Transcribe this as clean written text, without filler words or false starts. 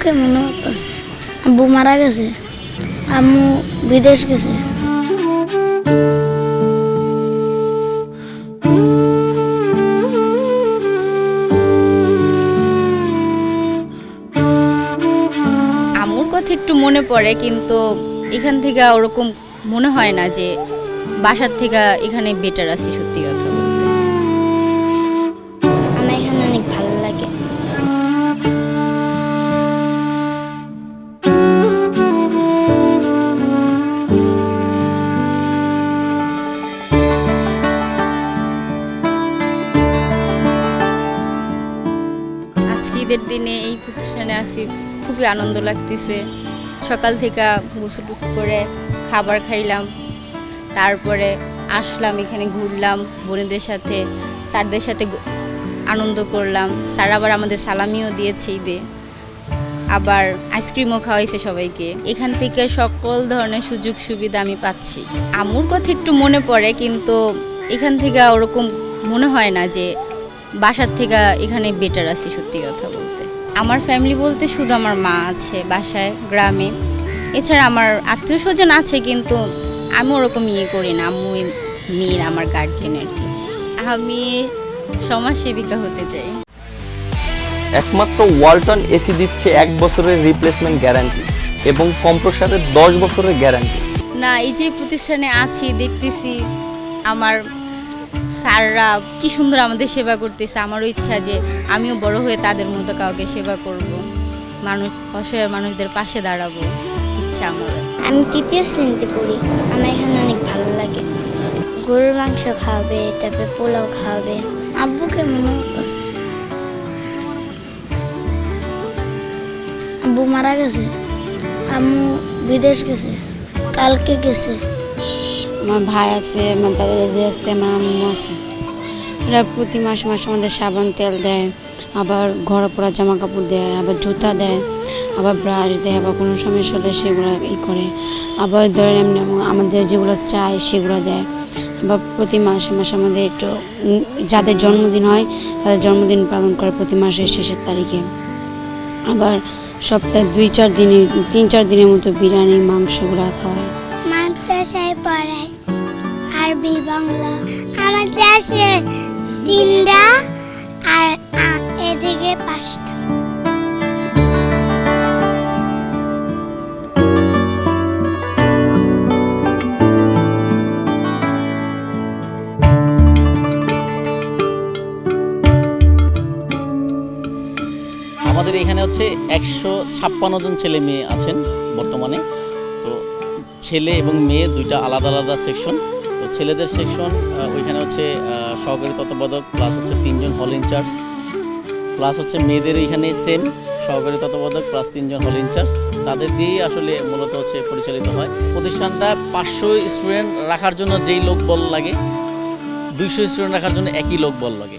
আব্বুকে মনে করতেছে। আব্বু মারা গেছে, আম্মু বিদেশ গেছে। আম্মুর কথা একটু মনে পড়ে, কিন্তু এখান থেকে ওরকম মনে হয় না যে বাসার থেকে এখানে বেটার আছি, সত্যি কথা বলতে। আমার এখানে অনেক ভালো লাগে। আজকে ঈদের দিনে এই প্রতিষ্ঠানে আছি, খুবই আনন্দ লাগতেছে। সকাল থেকে গোসল টুসল করে খাবার খাইলাম, তারপরে আসলাম, এখানে ঘুরলাম বোনেদের সাথে, স্যারদের সাথে আনন্দ করলাম। স্যার আবার আমাদের সালামিও দিয়েছে ঈদে, আবার আইসক্রিমও খাওয়াইছে সবাইকে। এখান থেকে সকল ধরনের সুযোগ সুবিধা আমি পাচ্ছি। আম্মুর কথা একটু মনে পড়ে, কিন্তু এখান থেকে ওরকম মনে হয় না যে বাসার থেকে এখানে বেটার আছি, সত্যি কথা বলতে। আমার ফ্যামিলি বলতে শুধু আমার মা আছে বাসায় গ্রামে, এছাড়া আমার আত্মীয় স্বজন আছে, কিন্তু আমি ওরকম করি না। আম্মু মেয়ের আমার গার্জেন আর কি। আমি সমাজসেবিকা হতে চাই। একমাত্র ওয়ালটন এসি দিচ্ছে 1 বছরের রিপ্লেসমেন্ট গ্যারান্টি এবং কম্প্রেসারের 10 বছরের গ্যারান্টি। না, এই যে প্রতিষ্ঠানে আছি দেখতেছি আমার স্যাররা কি সুন্দর আমাদের সেবা করতেছে। আমারও ইচ্ছা যে আমিও বড় হয়ে তাদের মতো কাউকে সেবা করব, মানুষ অসহায় মানুষদের পাশে দাঁড়াবো, ইচ্ছা আমার। আমি 3য় শ্রেণীতে পড়ি। আমার এখানে অনেক ভালো লাগে। গরুর মাংস খাওয়াবে, তারপরে পোলাও খাওয়াবে। আব্বুকে মনে করতেছে। আব্বু মারা গেছে, আম্মু বিদেশ গেছে, কালকে গেছে। আমার ভাই আছে, আমার দাদা দাদি আছে, আমার আম্মু আছে। এরা প্রতি মাসে মাসে আমাদের সাবান তেল দেয়, আবার ঘরে পরা জামা কাপড় দেয়, আবার জুতা দেয়, আবার ব্রাশ দেয়, আবার কোনো সমস্যা হলে সেগুলো করে, আবার ধরেন এমনি আমাদের যেগুলো চাই সেগুলো দেয়। আবার প্রতি মাসে মাসে আমাদের একটু যাদের জন্মদিন হয় তাদের জন্মদিন পালন করে প্রতি মাসের শেষের তারিখে। আবার সপ্তাহে 2-4 দিনে 3-4 দিনের মতো বিরিয়ানি মাংসগুলো খাওয়ায়। মাদ্রাসায় পড়াই আরবি বাংলা। আমার দেশে 3টা আর এদিকে 5টা। আমাদের এখানে হচ্ছে 156 জন ছেলে মেয়ে আছেন বর্তমানে। তো ছেলে এবং মেয়ে দুইটা আলাদা আলাদা সেকশন। তো ছেলেদের সেকশন ওইখানে হচ্ছে সহকারী তত্ত্বাবধায়ক প্লাস হচ্ছে 3 জন হল ইনচার্জ, প্লাস হচ্ছে মেয়েদের এইখানে সেম সহকারী তত্ত্বাবধায়ক প্লাস 3 জন হল ইনচার্জ। তাদের দিয়েই আসলে মূলত হচ্ছে পরিচালিত হয় প্রতিষ্ঠানটা। 500 স্টুডেন্ট রাখার জন্য যেই লোকবল লাগে, 200 স্টুডেন্ট রাখার জন্য একই লোকবল লাগে।